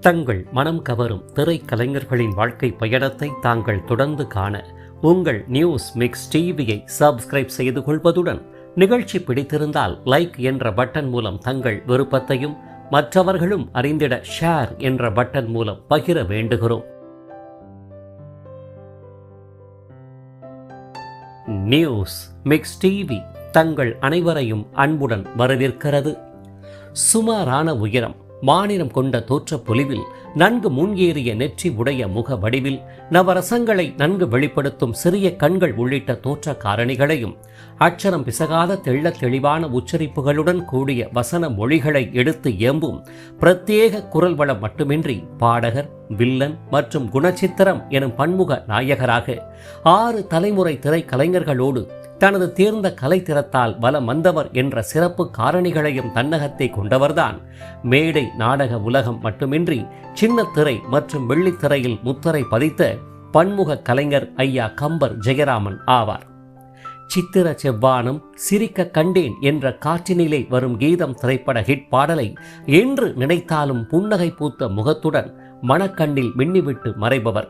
தங்கள் மனம் கவரும் திரைக்கலைஞர்களின் வாழ்க்கை பயணத்தை தாங்கள் தொடர்ந்து காண உங்கள் நியூஸ் மிக்ஸ் டிவியை சப்ஸ்கிரைப் செய்து கொள்வதுடன் நிகழ்ச்சி பிடித்திருந்தால் லைக் என்ற பட்டன் மூலம் தங்கள் விருப்பத்தையும் மற்றவர்களும் அறிந்திட ஷேர் என்ற பட்டன் மூலம் பகிர வேண்டுகிறோம். நியூஸ் மிக்ஸ் டிவி தங்கள் அனைவரையும் அன்புடன் வரவேற்கிறது. சுமாரான உயரம், மாநிலம் கொண்ட தோற்ற பொலிவில், நன்கு முன்ஏறிய நெற்றி உடைய முக வடிவில், நவரசங்களை நன்கு வெளிப்படுத்தும் சிறிய கண்கள் உள்ளிட்ட தோற்ற காரணிகளையும், அச்சரம் பிசகாத தெள்ள தெளிவான உச்சரிப்புகளுடன் கூடிய வசன மொழிகளை எடுத்து ஏம்பும் பிரத்யேக குரல் வளம் மட்டுமின்றி பாடகர், வில்லன் மற்றும் குணச்சித்திரம் எனும் பன்முக நாயகராக 6 தலைமுறை திரைக்கலைஞர்களோடு தனது தேர்ந்த கலைத்திறத்தால் வலம் வந்தவர் என்ற சிறப்பு காரணிகளையும் தன்னகத்தை கொண்டவர்தான் மேடை நாடக உலகம் மட்டுமின்றி சின்ன திரை மற்றும் வெள்ளித்திரையில் முத்திரை பதித்த பன்முக கலைஞர் ஐயா கம்பர் ஜெயராமன் ஆவார். சித்திர செவ்வானம், சிரிக்க கண்டேன் என்ற காற்றினிலே வரும் கீதம் திரைப்பட ஹிட் பாடலை என்று நினைத்தாலும் புன்னகை பூத்த முகத்துடன் மனக்கண்ணில் மின்னிவிட்டு மறைபவர்.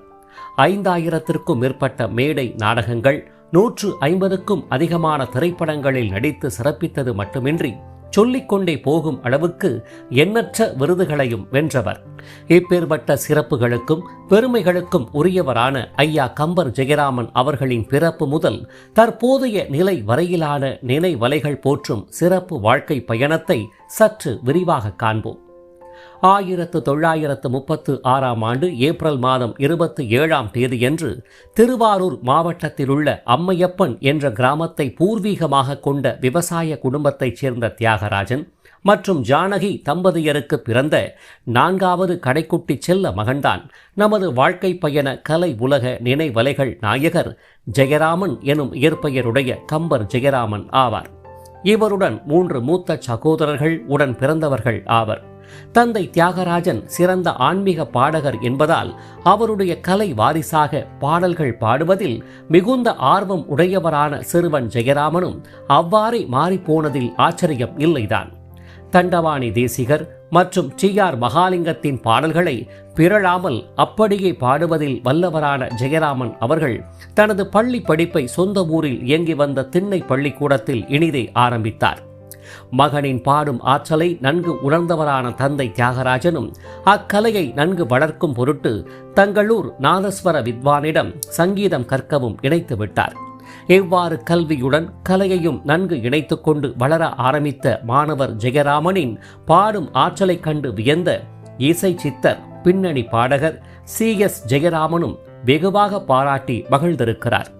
5000த்திற்கும் மேற்பட்ட மேடை நாடகங்கள், 150க்கும் அதிகமான திரைப்படங்களில் நடித்து சிறப்பித்தது மட்டுமின்றி சொல்லிக்கொண்டே போகும் அளவுக்கு எண்ணற்ற விருதுகளையும் வென்றவர். இப்பேற்பட்ட சிறப்புகளுக்கும் பெருமைகளுக்கும் உரியவரான ஐயா கம்பர் ஜெயராமன் அவர்களின் பிறப்பு முதல் தற்போதைய நிலை வரையிலான நினைவலைகள் போற்றும் சிறப்பு வாழ்க்கை பயணத்தை சற்று விரிவாக காண்போம். 1936 ஏப்ரல் மாதம் 27ஆம் தேதியன்று திருவாரூர் மாவட்டத்தில் உள்ள அம்மையப்பன் என்ற கிராமத்தை பூர்வீகமாக கொண்ட விவசாய குடும்பத்தைச் சேர்ந்த தியாகராஜன் மற்றும் ஜானகி தம்பதியருக்கு பிறந்த 4வது கடைக்குட்டி செல்ல மகன்தான் நமது வாழ்க்கை பயண கலை உலக நினைவலைகள் நாயகர் ஜெயராமன் எனும் இயற்பெயருடைய கம்பர் ஜெயராமன் ஆவார். இவருடன் 3 மூத்த சகோதரர்கள் உடன் பிறந்தவர்கள் ஆவர். தந்தை தியாகராஜன் சிறந்த ஆன்மீக பாடகர் என்பதால் அவருடைய கலை வாரிசாக பாடல்கள் பாடுவதில் மிகுந்த ஆர்வம் உடையவரான சிறுவன் ஜெயராமனும் அவ்வாறே மாறிப்போனதில் ஆச்சரியம் இல்லைதான். தண்டவாணி தேசிகர் மற்றும் டி.ஆர். மகாலிங்கத்தின் பாடல்களை பிறழாமல் அப்படியே பாடுவதில் வல்லவரான ஜெயராமன் அவர்கள் தனது பள்ளி படிப்பை சொந்த ஊரில் இயங்கி வந்த திண்ணை பள்ளிக்கூடத்தில் இனிதே ஆரம்பித்தார். மகனின் பாடும் ஆற்றலை நன்கு உணர்ந்தவரான தந்தை தியாகராஜனும் அக்கலையை நன்கு வளர்க்கும் பொருட்டு தங்களூர் நாதஸ்வர வித்வானிடம் சங்கீதம் கற்கவும் இணைத்து விட்டார். இவ்வாறு கல்வியுடன் கலையையும் நன்கு இணைத்து கொண்டு வளர ஆரம்பித்த மாணவர் ஜெயராமனின் பாடும் ஆற்றலை கண்டு வியந்த இசை சித்தர், பின்னணி பாடகர் C.S. ஜெயராமனும் வெகுவாக பாராட்டி மகிழ்ந்திருக்கிறார்.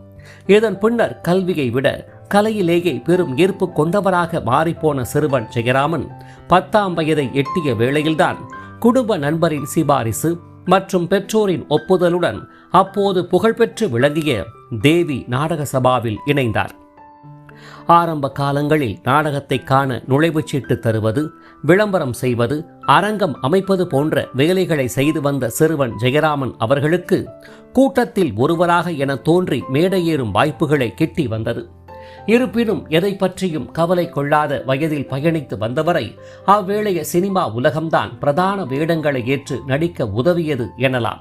இதன் பின்னர் கல்வியை விட கலையிலேயே பெரும் ஈர்ப்பு கொண்டவராக மாறிப்போன சிறுவன் ஜெயராமன் 10ஆம் வயதை எட்டிய வேளையில்தான் குடும்ப நண்பரின் சிபாரிசு மற்றும் பெற்றோரின் ஒப்புதலுடன் அப்போது புகழ்பெற்று விளங்கிய தேவி நாடக சபாவில் இணைந்தார். ஆரம்ப காலங்களில் நாடகத்தை காண நுழைவுச் சீட்டு தருவது, விளம்பரம் செய்வது, அரங்கம் அமைப்பது போன்ற வேலைகளை செய்து வந்த சிறுவன் ஜெயராமன் அவர்களுக்கு கூட்டத்தில் ஒருவராக என தோன்றி மேடையேறும் வாய்ப்புகளை கிட்டி வந்தது. இருப்பினும் எதை பற்றியும் கவலை கொள்ளாத வயதில் பயணித்து வந்தவரை அவ்வேளைய சினிமா உலகம்தான் பிரதான வேடங்களை ஏற்று நடிக்க உதவியது எனலாம்.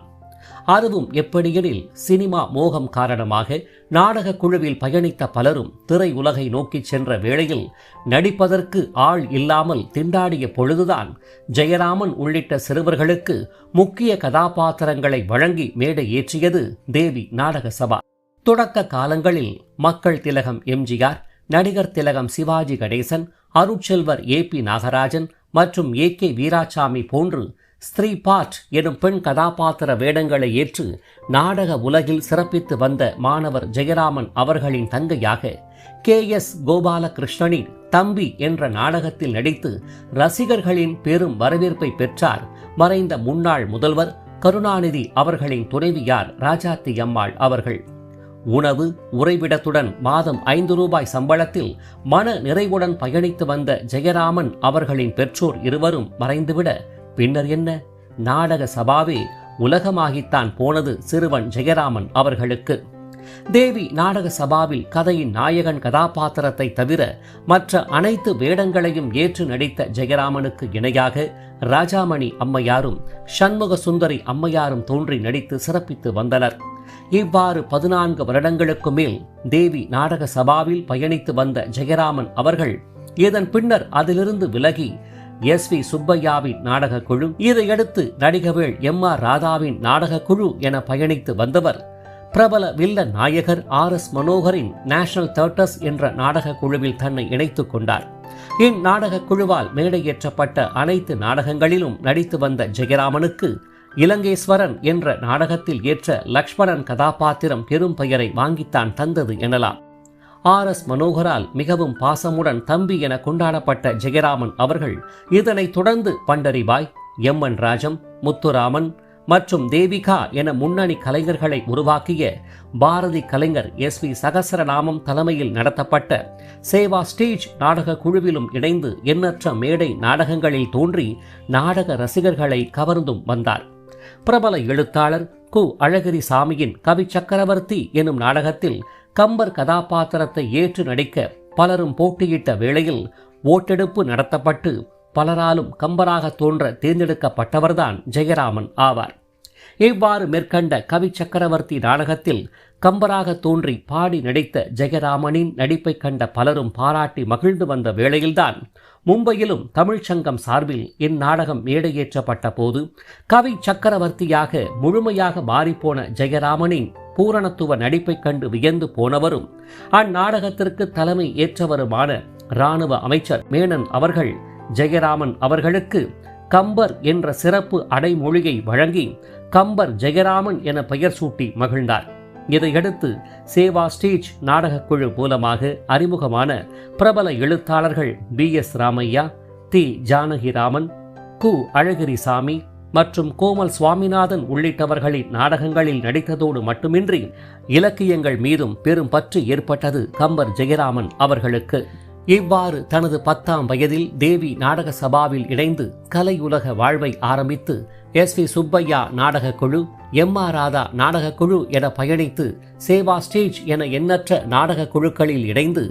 அதுவும் எப்படியெனில், சினிமா மோகம் காரணமாக நாடக குழுவில் பயணித்த பலரும் திரை உலகை நோக்கி சென்ற வேளையில் நடிப்பதற்கு ஆள் இல்லாமல் திண்டாடிய பொழுதுதான் ஜெயராமன் உள்ளிட்ட சிறுவர்களுக்கு முக்கிய கதாபாத்திரங்களை வழங்கி மேடை ஏற்றியது தேவி நாடக சபா. தொடக்க காலங்களில் மக்கள் திலகம் எம்ஜிஆர், நடிகர் திலகம் சிவாஜி கணேசன், அருட்செல்வர் A.P. நாகராஜன் மற்றும் A.K. வீராசாமி போன்று ஸ்திரீ பாட் எனும் பெண் கதாபாத்திர வேடங்களை ஏற்று நாடக உலகில் சிறப்பித்து வந்த மாணவர் ஜெயராமன் அவர்களின் தங்கையாக K.S. கோபாலகிருஷ்ணனின் தம்பி என்ற நாடகத்தில் நடித்து ரசிகர்களின் பெரும் வரவேற்பை பெற்றார் மறைந்த முன்னாள் முதல்வர் கருணாநிதி அவர்களின் துணைவியார் ராஜாத்தி அம்மாள் அவர்கள். உணவு உறைவிடத்துடன் மாதம் 5 ரூபாய் சம்பளத்தில் மன நிறைவுடன் பயணித்து வந்த ஜெயராமன் அவர்களின் பெற்றோர் இருவரும் மறைந்துவிட பின்னர் என்ன, நாடக சபாவே உலகமாகித்தான் போனது சிறுவன் ஜெயராமன் அவர்களுக்கு. தேவி நாடக சபாவில் கதையின் நாயகன் கதாபாத்திரத்தை தவிர மற்ற அனைத்து வேடங்களையும் ஏற்று நடித்த ஜெயராமனுக்கு இணையாக ராஜாமணி அம்மையாரும் சண்முக சுந்தரி அம்மையாரும் தோன்றி நடித்து சிறப்பித்து வந்தனர். இவ்வாறு 14 வருடங்களுக்கு மேல் தேவி நாடக சபாவில் பயணித்து வந்த ஜெயராமன் அவர்கள் இதன் பின்னர் அதிலிருந்து விலகி SV சுப்பையாவின் நாடக குழு, இதையடுத்து நடிகவேள் MR ராதாவின் நாடக குழு என பயணித்து வந்தவர் பிரபல வில்ல நாயகர் RS மனோகரின் நேஷனல் தியேட்டர்ஸ் என்ற நாடக குழுவில் தன்னை இணைத்துக் கொண்டார். இந்நாடக குழுவால் மேடையேற்றப்பட்ட அனைத்து நாடகங்களிலும் நடித்து வந்த ஜெயராமனுக்கு இலங்கேஸ்வரன் என்ற நாடகத்தில் ஏற்ற லக்ஷ்மணன் கதாபாத்திரம் பெரும் பெயரை வாங்கித்தான் தந்தது எனலாம். RS மனோகரால் மிகவும் பாசமுடன் தம்பி என கொண்டாடப்பட்ட ஜெயராமன் அவர்கள் இதனைத் தொடர்ந்து பண்டரிபாய், MN ராஜம், முத்துராமன் மற்றும் தேவிகா என முன்னணி கலைஞர்களை உருவாக்கிய பாரதி கலைஞர் SV சகசரநாமம் தலைமையில் நடத்தப்பட்ட சேவா ஸ்டேஜ் நாடக குழுவிலும் இணைந்து எண்ணற்ற மேடை நாடகங்களில் தோன்றி நாடக ரசிகர்களை கவர்ந்தும் வந்தார். பிரபல எழுத்தாளர் கு. அழகிரிசாமியின் கவி சக்கரவர்த்தி எனும் நாடகத்தில் கம்பர் கதாபாத்திரத்தை ஏற்று நடிக்க பலரும் போட்டியிட்ட வேளையில் ஓட்டெடுப்பு நடத்தப்பட்டு பலராலும் கம்பராக தோன்ற தேர்ந்தெடுக்கப்பட்டவர்தான் ஜெயராமன் ஆவார். இவ்வாறு மேற்கண்ட கவி சக்கரவர்த்தி நாடகத்தில் கம்பராக தோன்றி பாடி நடித்த ஜெயராமனின் நடிப்பை கண்ட பலரும் பாராட்டி மகிழ்ந்து வந்த வேளையில்தான் மும்பையிலும் தமிழ்ச்சங்கம் சார்பில் இந்நாடகம் மேடையேற்றப்பட்ட போது கவி சக்கரவர்த்தியாக முழுமையாக மாறிப்போன ஜெயராமனின் பூரணத்துவ நடிப்பை கண்டு வியந்து போனவரும் அந்நாடகத்திற்கு தலைமை ஏற்றவருமான இராணுவ அமைச்சர் மேனன் அவர்கள் ஜெயராமன் அவர்களுக்கு கம்பர் என்ற சிறப்பு அடைமொழியை வழங்கி கம்பர் ஜெயராமன் என பெயர் சூட்டி மகிழ்ந்தார். இதையடுத்து சேவா ஸ்டேஜ் நாடகக்குழு மூலமாக அறிமுகமான பிரபல எழுத்தாளர்கள் BS ராமையா, தி. ஜானகிராமன், கு. அழகிரிசாமி மற்றும் கோமல் சுவாமிநாதன் உள்ளிட்டவர்களின் நாடகங்களில் நடித்ததோடு மட்டுமின்றி இலக்கியங்கள் மீதும் பெரும் பற்று ஏற்பட்டது கம்பர் ஜெயராமன் அவர்களுக்கு. இவ்வாறு தனது 10ஆம் வயதில் தேவி நாடக சபாவில் இணைந்து கலையுலக வாழ்வை ஆரம்பித்து SV சுப்பையா நாடக குழு, MR ராதா நாடக குழு என பயணித்து சேவா ஸ்டேஜ் என எண்ணற்ற நாடக குழுக்களில் இணைந்து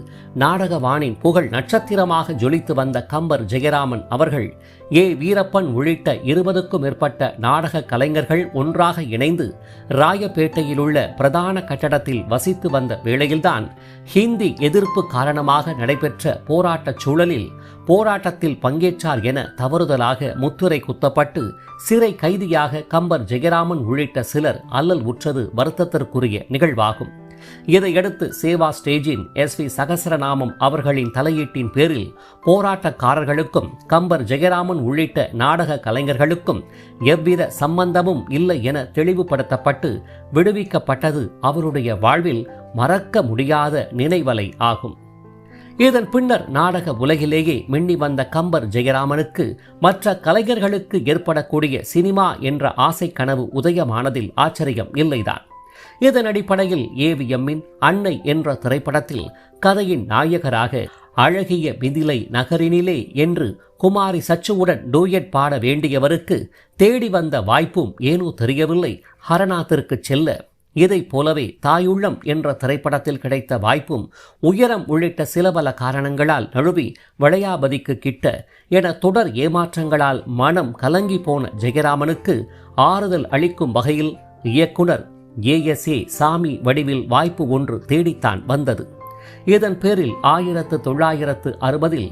நாடகவானின் புகழ் நட்சத்திரமாக ஜொலித்து வந்த கம்பர் ஜெயராமன் அவர்கள் வீரப்பன் உள்ளிட்ட 20க்கும் மேற்பட்ட நாடக கலைஞர்கள் ஒன்றாக இணைந்து ராயப்பேட்டையில் உள்ள பிரதான கட்டடத்தில் வசித்து வந்த வேளையில்தான் ஹிந்தி எதிர்ப்பு காரணமாக நடைபெற்ற போராட்டச் சூழலில் போராட்டத்தில் பங்கேற்றார் என தவறுதலாக முத்திரை குத்தப்பட்டு சிறை கைதியாக கம்பர் ஜெயராமன் உள்ளிட்ட சிலர் அல்லல் உற்றது வருத்தத்திற்குரிய நிகழ்வாகும். இதையடுத்து சேவா ஸ்டேஜின் SV சகசரநாமம் அவர்களின் தலையீட்டின் பேரில் போராட்டக்காரர்களுக்கும் கம்பர் ஜெயராமன் உள்ளிட்ட நாடக கலைஞர்களுக்கும் எவ்வித சம்பந்தமும் இல்லை என தெளிவுபடுத்தப்பட்டு விடுவிக்கப்பட்டது அவருடைய வாழ்வில் மறக்க முடியாத நினைவலை ஆகும். இதன் பின்னர் நாடக உலகிலேயே மின்னி வந்த கம்பர் ஜெயராமனுக்கு மற்ற கலைஞர்களுக்கு ஏற்படக்கூடிய சினிமா என்ற ஆசை கனவு உதயமானதில் ஆச்சரியம் இல்லைதான். இதன் அடிப்படையில் AVMின் அன்னை என்ற திரைப்படத்தில் கதையின் நாயகராக அழகிய மிதிலை நகரினிலே என்று குமாரி சச்சுவுடன் டூயட் பாட வேண்டியவருக்கு தேடி வந்த வாய்ப்பும் ஏனோ தெரியவில்லை ஹரநாத்திற்கு செல்ல. இதைப் போலவே தாயுள்ளம் என்ற திரைப்படத்தில் கிடைத்த வாய்ப்பும் உயரம் உள்ளிட்ட சில பல காரணங்களால் நழுவி வளையாபதிக்கு கிட்ட என தொடர் ஏமாற்றங்களால் மனம் கலங்கி போன ஜெயராமனுக்கு ஆறுதல் அளிக்கும் வகையில் இயக்குனர் ASA சாமி வடிவில் வாய்ப்பு ஒன்று தேடித்தான் வந்தது. இதன் பேரில் 1960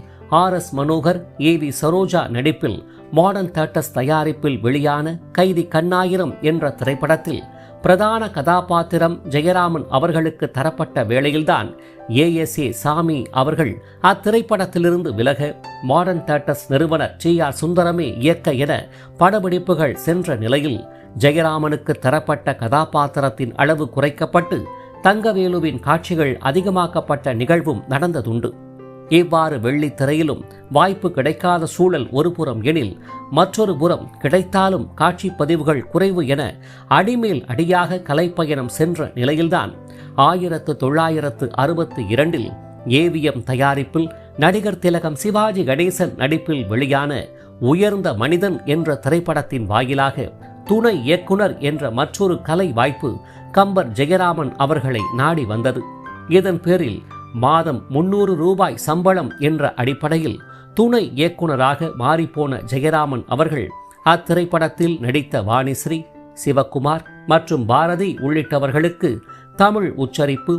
RS மனோகர் AV சரோஜா நடிப்பில் மாடர்ன் தியேட்டர்ஸ் தயாரிப்பில் வெளியான கைதி கண்ணாயிரம் என்ற திரைப்படத்தில் பிரதான கதாபாத்திரம் ஜெயராமன் அவர்களுக்கு தரப்பட்ட வேளையில்தான் ASA சாமி அவர்கள் அத்திரைப்படத்திலிருந்து விலக மாடர்ன் தியேட்டர்ஸ் நிறுவனர் TR சுந்தரமே இயக்க என படப்பிடிப்புகள் சென்ற நிலையில் ஜெயராமனுக்கு தரப்பட்ட கதாபாத்திரத்தின் அளவு குறைக்கப்பட்டு தங்கவேலுவின் காட்சிகள் அதிகமாக்கப்பட்ட நிகழ்வும் நடந்ததுண்டு. இவ்வாறு வெள்ளித்திரையிலும் வாய்ப்பு கிடைக்காத சூழல் ஒருபுறம் எனில் மற்றொரு புறம் கிடைத்தாலும் காட்சி பதிவுகள் குறைவு என அடிமேல் அடியாக கலைப்பயணம் சென்ற நிலையில்தான் 1962 AVM தயாரிப்பில் நடிகர் திலகம் சிவாஜி கணேசன் நடிப்பில் வெளியான உயர்ந்த மனிதன் என்ற திரைப்படத்தின் வாயிலாக துணை இயக்குனர் என்ற மற்றொரு கலை வாய்ப்பு கம்பர் ஜெயராமன் அவர்களை நாடி வந்தது. இதன் பேரில் மாதம் 300 ரூபாய் சம்பளம் என்ற அடிப்படையில் துணை இயக்குனராக மாறிப்போன ஜெயராமன் அவர்கள் அத்திரைப்படத்தில் நடித்த வாணிஸ்ரீ, சிவகுமார் மற்றும் பாரதி உள்ளிட்டவர்களுக்கு தமிழ் உச்சரிப்பு,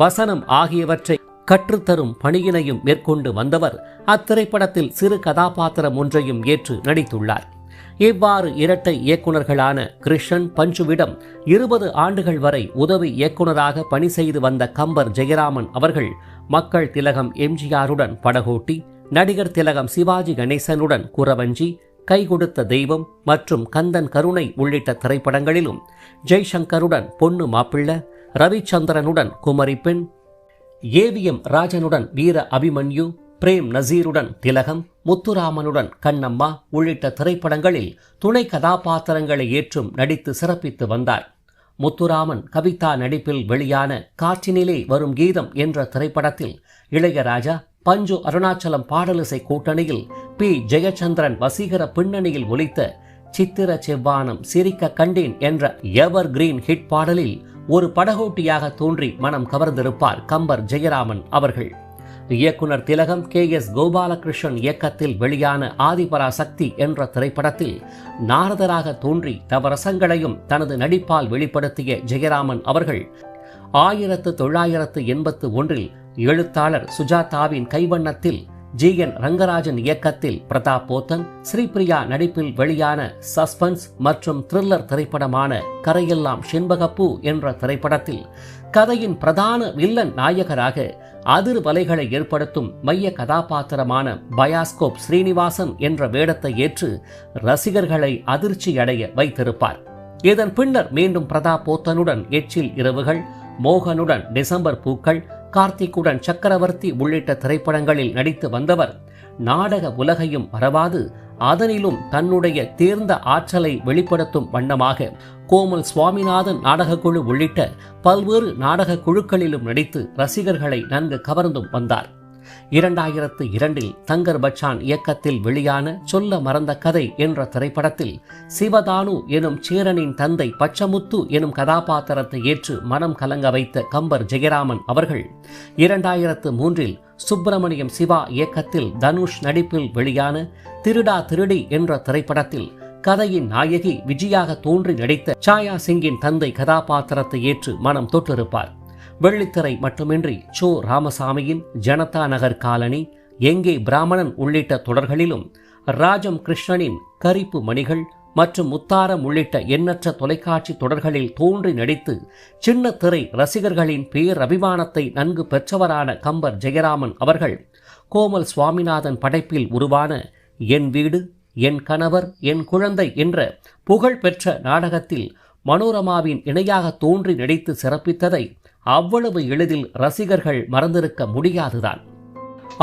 வசனம் ஆகியவற்றை கற்றுத்தரும் பணியினையும் மேற்கொண்டு வந்தவர் அத்திரைப்படத்தில் சிறு கதாபாத்திரம் ஒன்றையும் ஏற்று நடித்துள்ளார். இவ்வாறு இரட்டை இயக்குநர்களான கிருஷ்ணன், பஞ்சுவிடம் 20 ஆண்டுகள் வரை உதவி இயக்குநராக பணி செய்து வந்த கம்பர் ஜெயராமன் அவர்கள் மக்கள் திலகம் எம்ஜிஆருடன் படகோட்டி, நடிகர் திலகம் சிவாஜி கணேசனுடன் குறவஞ்சி, கை கொடுத்த தெய்வம் மற்றும் கந்தன் கருணை உள்ளிட்ட திரைப்படங்களிலும், ஜெய்சங்கருடன் பொண்ணு மாப்பிள்ள, ரவிச்சந்திரனுடன் குமரி பெண், ஏவிஎம் ராஜனுடன் வீர அபிமன்யு, பிரேம் நசீருடன் திலகம், முத்துராமனுடன் கண்ணம்மா உள்ளிட்ட திரைப்படங்களில் துணை கதாபாத்திரங்களை ஏற்றும் நடித்து சிறப்பித்து வந்தார். முத்துராமன் கவிதா நடிப்பில் வெளியான காற்றினிலே வரும் கீதம் என்ற திரைப்படத்தில் இளையராஜா, பஞ்சு அருணாச்சலம் பாடலிசை கூட்டணியில் பி ஜெயச்சந்திரன் வசீகர பின்னணியில் ஒலித்த சித்திர செவ்வானம் சிரிக்க கண்டேன் என்ற எவர் கிரீன் ஹிட் பாடலில் ஒரு படகோட்டியாக தோன்றி மனம் கவர்ந்திருப்பார் கம்பர் ஜெயராமன் அவர்கள். இயக்குனர் திலகம் KS கோபாலகிருஷ்ணன் இயக்கத்தில் வெளியான ஆதிபராசக்தி என்ற திரைப்படத்தில் நாரதராக தோன்றி நவரசங்களையும் தனது நடிப்பால் வெளிப்படுத்திய ஜெயராமன் அவர்கள் 1981 எழுத்தாளர் சுஜாதாவின் கைவண்ணத்தில் GN ரங்கராஜன் இயக்கத்தில் பிரதாப் போத்தன், ஸ்ரீபிரியா நடிப்பில் வெளியான சஸ்பென்ஸ் மற்றும் த்ரில்லர் திரைப்படமான கரையெல்லாம் செண்பகப்பூ என்ற திரைப்படத்தில் கதையின் பிரதான வில்லன் நாயகராக அதிர்வலைகளை ஏற்படுத்தும் மைய கதாபாத்திரமான பயாஸ்கோப் ஸ்ரீனிவாசன் என்ற வேடத்தை ஏற்று ரசிகர்களை அதிர்ச்சியடைய வைத்திருப்பார். இதன் பின்னர் மீண்டும் பிரதாப் போத்தனுடன் எச்சில் இரவுகள், மோகனுடன் டிசம்பர் பூக்கள், கார்த்திக்குடன் சக்கரவர்த்தி உள்ளிட்ட திரைப்படங்களில் நடித்து வந்தவர் நாடக உலகையும் மறவாது அதனிலும் தன்னுடைய தேர்ந்த ஆற்றலை வெளிப்படுத்தும் வண்ணமாக கோமல் சுவாமிநாதன் நாடகக்குழு உள்ளிட்ட பல்வேறு நாடக குழுக்களிலும் நடித்து ரசிகர்களை நன்கு கவர்ந்தும் வந்தார். 2002 தங்கர் பச்சான் இயக்கத்தில் வெளியான சொல்ல மறந்த கதை என்ற திரைப்படத்தில் சிவதானு எனும் சேரனின் தந்தை பச்சமுத்து எனும் கதாபாத்திரத்தை ஏற்று மனம் கலங்க வைத்த கம்பர் ஜெயராமன் அவர்கள் 2003 சுப்பிரமணியம் சிவா இயக்கத்தில் தனுஷ் நடிப்பில் வெளியான திருடா திருடி என்ற திரைப்படத்தில் கதையின் நாயகி விஜயாக தோன்றி நடித்த சாயா சிங்கின் தந்தை கதாபாத்திரத்தை ஏற்று மனம் தொட்டிருப்பார். வெள்ளித்திரை மட்டுமின்றி சோ ராமசாமியின் ஜனதா நகர் காலனி, எங்கே பிராமணன் உள்ளிட்ட தொடர்களிலும், ராஜம் கிருஷ்ணனின் கரிப்பு மணிகள் மற்றும் முத்தாரம் உள்ளிட்ட எண்ணற்ற தொலைக்காட்சி தொடர்களில் தோன்றி நடித்து சின்ன திரை ரசிகர்களின் பேரபிமானத்தை நன்கு பெற்றவரான கம்பர் ஜெயராமன் அவர்கள் கோமல் சுவாமிநாதன் படைப்பில் உருவான என் வீடு, என் கணவர், என் குழந்தை என்ற புகழ்பெற்ற நாடகத்தில் மனோரமாவின் இணையாக தோன்றி நடித்து சிறப்பித்ததை அவ்வளவு எளிதில் ரசிகர்கள் மறந்திருக்க முடியாதுதான்.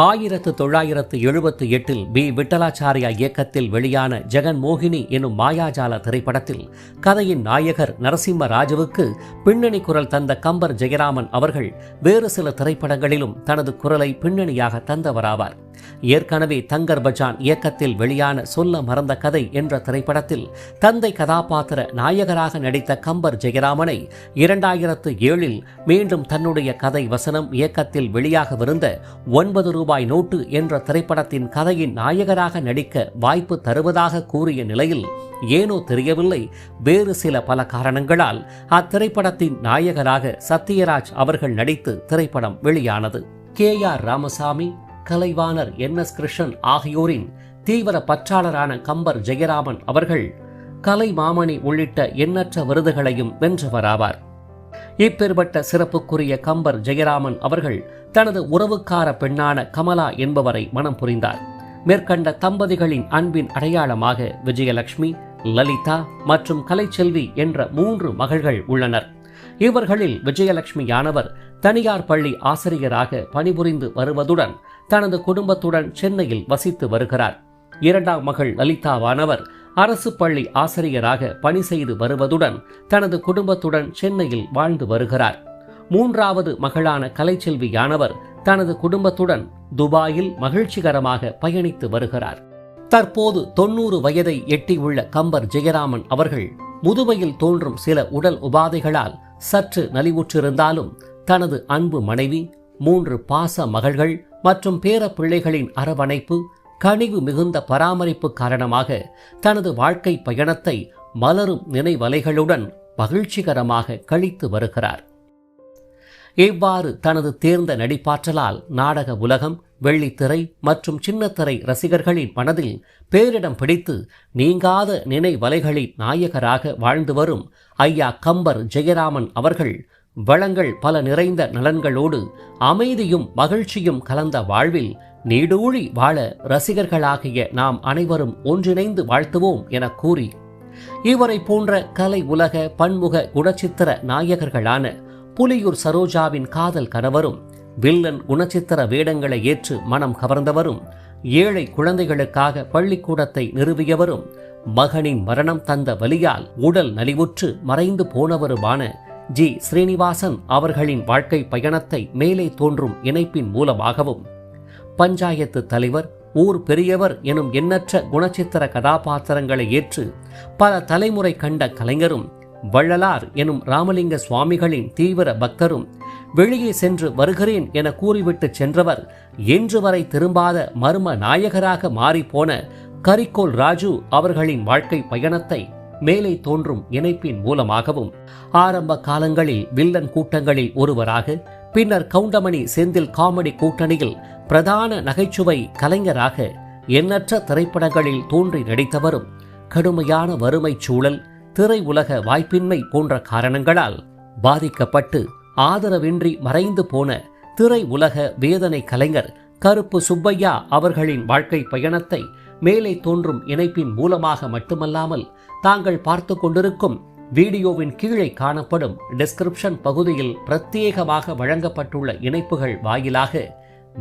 1978 பி விட்டலாச்சாரியா இயக்கத்தில் வெளியான ஜெகன் மோகினி எனும் மாயாஜால திரைப்படத்தில் கதையின் நாயகர் நரசிம்ம ராஜுவுக்கு பின்னணி குரல் தந்த கம்பர் ஜெயராமன் அவர்கள் வேறு சில திரைப்படங்களிலும் தனது குரலை பின்னணியாக தந்தவராவார். ஏற்கனவே தங்கர் பச்சான் இயக்கத்தில் வெளியான சொல்ல மறந்த கதை என்ற திரைப்படத்தில் தந்தை கதாபாத்திர நாயகராக நடித்த கம்பர் ஜெயராமனை 2007 மீண்டும் தன்னுடைய கதை வசனம் இயக்கத்தில் வெளியாகவிருந்த 9 ரூபாய் நோட்டு என்ற திரைப்படத்தின் கதையின் நாயகராக நடிக்க வாய்ப்பு தருவதாக கூறிய நிலையில் ஏனோ தெரியவில்லை, வேறு சில பல காரணங்களால் அத்திரைப்படத்தின் நாயகராக சத்யராஜ் அவர்கள் நடித்து திரைப்படம் வெளியானது. KR ராமசாமி, கலைவாணர் NS கிருஷ்ணன் ஆகியோரின் தீவிர பற்றாளரான கம்பர் ஜெயராமன் அவர்கள் கலை மாமணி உள்ளிட்ட எண்ணற்ற விருதுகளையும் வென்றவராவார். இப்பேற்பட்ட சிறப்புக்குரிய கம்பர் ஜெயராமன் அவர்கள் தனது உறவுக்கார பெண்ணான கமலா என்பவரை மனம் புரிந்தார். மேற்கண்ட தம்பதிகளின் அன்பின் அடையாளமாக விஜயலட்சுமி, லலிதா மற்றும் கலைச்செல்வி என்ற 3 மகள்கள் உள்ளனர். இவர்களில் விஜயலட்சுமியானவர் தனியார் பள்ளி ஆசிரியராக பணிபுரிந்து வருவதுடன் தனது குடும்பத்துடன் சென்னையில் வசித்து வருகிறார். 2ஆம் மகள் லலிதாவானவர் அரசு பள்ளி ஆசிரியராக பணி செய்து வருவதுடன் தனது குடும்பத்துடன் சென்னையில் வாழ்ந்து வருகிறார். 3வது மகளான கலைச்செல்வியானவர் தனது குடும்பத்துடன் துபாயில் மகிழ்ச்சிகரமாக பயணித்து வருகிறார். தற்போது 90 வயதை எட்டியுள்ள கம்பர் ஜெயராமன் அவர்கள் முதுமையில் தோன்றும் சில உடல் உபாதைகளால் சற்று நலிவுற்றிருந்தாலும் தனது அன்பு மனைவி, 3 பாச மகள்கள் மற்றும் பேர பிள்ளைகளின் அரவணைப்பு, கனிவு மிகுந்த பராமரிப்பு காரணமாக தனது வாழ்க்கை பயணத்தை மலரும் நினைவலைகளுடன் மகிழ்ச்சிகரமாக கழித்து வருகிறார். இவ்வாறு தனது தேர்ந்த நடிப்பாற்றலால் நாடக உலகம், வெள்ளித்திரை மற்றும் சின்னத்திரை ரசிகர்களின் மனதில் பேரிடம் பிடித்து நீங்காத நினைவலைகளின் நாயகராக வாழ்ந்து வரும் ஐயா கம்பர் ஜெயராமன் அவர்கள் வளங்கள் பல நிறைந்த நலன்களோடு அமைதியும் மகிழ்ச்சியும் கலந்த வாழ்வில் நீடூழி வாழ ரசிகர்களாகிய நாம் அனைவரும் ஒன்றிணைந்து வாழ்த்துவோம் என கூறி, இவரை போன்ற கலை உலக பன்முக குணச்சித்திர நாயகர்களான புலியூர் சரோஜாவின் காதல் கணவரும், வில்லன் குணச்சித்திர வேடங்களை ஏற்று மனம் கவர்ந்தவரும், ஏழை குழந்தைகளுக்காக பள்ளிக்கூடத்தை நிறுவியவரும், மகனின் மரணம் தந்த வலியால் உடல் நலிவுற்று மறைந்து போனவருமான ஜி ஸ்ரீனிவாசன் அவர்களின் வாழ்க்கை பயணத்தை மேலே தோன்றும் இணைப்பின் மூலமாகவும், பஞ்சாயத்து தலைவர், ஊர் பெரியவர் எனும் எண்ணற்ற குணச்சித்திர கதாபாத்திரங்களை ஏற்று பல தலைமுறை கண்ட கலைஞரும், வள்ளலார் எனும் ராமலிங்க சுவாமிகளின் தீவிர பக்தரும், வெளியே சென்று வருகிறேன் என கூறிவிட்டு சென்றவர் இன்று வரை திரும்பாத மர்ம நாயகராக மாறிப்போன கரிக்கோல் ராஜு அவர்களின் வாழ்க்கை பயணத்தை மேலே தோன்றும் இணைப்பின் மூலமாகவும், ஆரம்ப காலங்களில் வில்லன் கூட்டங்களில் ஒருவராக, பின்னர் கவுண்டமணி செந்தில் காமெடி கூட்டணியில் பிரதான நகைச்சுவை கலைஞராக எண்ணற்ற திரைப்படங்களில் தோன்றி நடித்தவரும், கடுமையான வறுமை சூழல், திரை உலக வாய்ப்பின்மை போன்ற காரணங்களால் பாதிக்கப்பட்டு ஆதரவின்றி மறைந்து போன திரை உலக வேதனை கலைஞர் கருப்பு சுப்பையா அவர்களின் வாழ்க்கை பயணத்தை மேலே தோன்றும் இணைப்பின் மூலமாக மட்டுமல்லாமல், தாங்கள் பார்த்து கொண்டிருக்கும் வீடியோவின் கீழே காணப்படும் டிஸ்கிரிப்ஷன் பகுதியில் பிரத்யேகமாக வழங்கப்பட்டுள்ள இணைப்புகள் வாயிலாக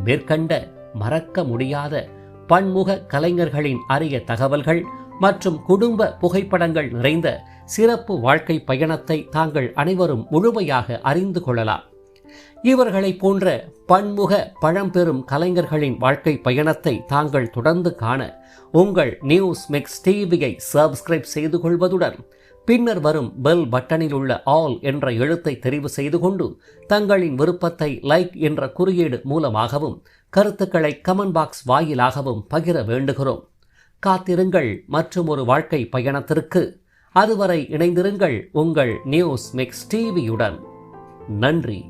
மேற்கண்ட மறக்க முடியாத பன்முக கலைஞர்களின் அரிய தகவல்கள் மற்றும் குடும்ப புகைப்படங்கள் நிறைந்த சிறப்பு வாழ்க்கை பயணத்தை தாங்கள் அனைவரும் முழுமையாக அறிந்து கொள்ளலாம். இவர்களை போன்ற பன்முக பழம்பெரும் கலைஞர்களின் வாழ்க்கை பயணத்தை தாங்கள் தொடர்ந்து காண உங்கள் நியூஸ் மிக்ஸ் டிவியை சப்ஸ்கிரைப் செய்து கொள்வதுடன், பின்னர் வரும் பெல் பட்டனில் உள்ள ஆல் என்ற எழுத்தை தெரிவு செய்து கொண்டு தங்களின் விருப்பத்தை லைக் என்ற குறியீடு மூலமாகவும் கருத்துக்களை கமெண்ட் பாக்ஸ் வாயிலாகவும் பகிர வேண்டுகிறோம். காத்திருங்கள் மற்றும் ஒரு வாழ்க்கை பயணத்திற்கு. அதுவரை இணைந்திருங்கள் உங்கள் நியூஸ் மிக்ஸ் டிவியுடன். நன்றி.